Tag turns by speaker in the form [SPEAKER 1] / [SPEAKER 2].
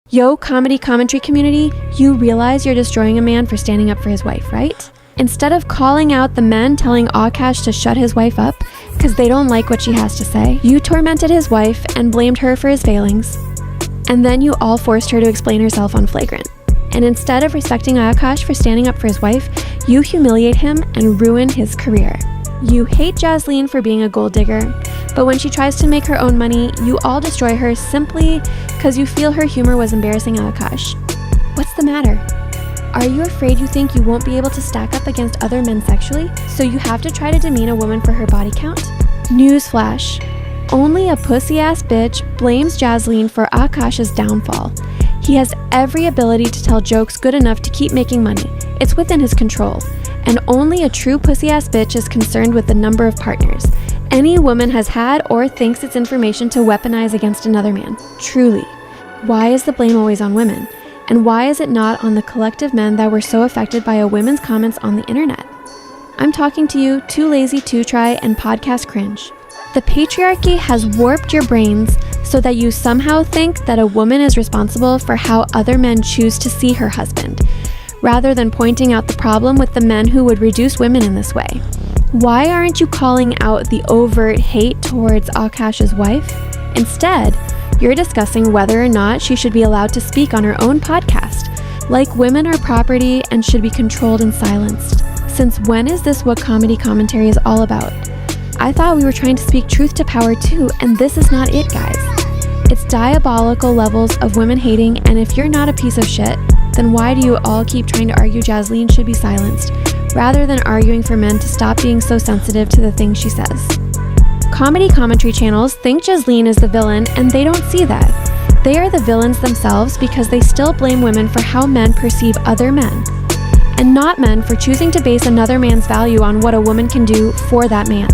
[SPEAKER 1] Yo, comedy commentary community, you realize you're destroying a man for standing up for his wife, right? Instead of calling out the men telling Aakash to shut his wife up because they don't like what she has to say, you tormented his wife and blamed her for his failings. And then you all forced her to explain herself on Flagrant. And instead of respecting Aakash for standing up for his wife, you humiliate him and ruin his career. You hate Jasleen for being a gold digger, but when she tries to make her own money, you all destroy her simply because you feel her humor was embarrassing Aakash. What's the matter? Are you afraid you think you won't be able to stack up against other men sexually, so you have to try to demean a woman for her body count? Newsflash. Only a pussy-ass bitch blames Jasleen for Aakash's downfall. He has every ability to tell jokes good enough to keep making money. It's within his control. And only a true pussy-ass bitch is concerned with the number of partners any woman has had or thinks it's information to weaponize against another man. Truly. Why is the blame always on women? And why is it not on the collective men that were so affected by a woman's comments on the internet? I'm talking to you, Too Lazy to Try and Podcast Cringe. The patriarchy has warped your brains so that you somehow think that a woman is responsible for how other men choose to see her husband, rather than pointing out the problem with the men who would reduce women in this way. Why aren't you calling out the overt hate towards Aakash's wife? Instead, you're discussing whether or not she should be allowed to speak on her own podcast, like women are property and should be controlled and silenced. Since when is this what comedy commentary is all about? I thought we were trying to speak truth to power too, and this is not it, guys. It's diabolical levels of women hating, and if you're not a piece of shit, then why do you all keep trying to argue Jasleen should be silenced, rather than arguing for men to stop being so sensitive to the things she says? Comedy commentary channels think Jasleen is the villain, and they don't see that. They are the villains themselves because they still blame women for how men perceive other men, and not men for choosing to base another man's value on what a woman can do for that man.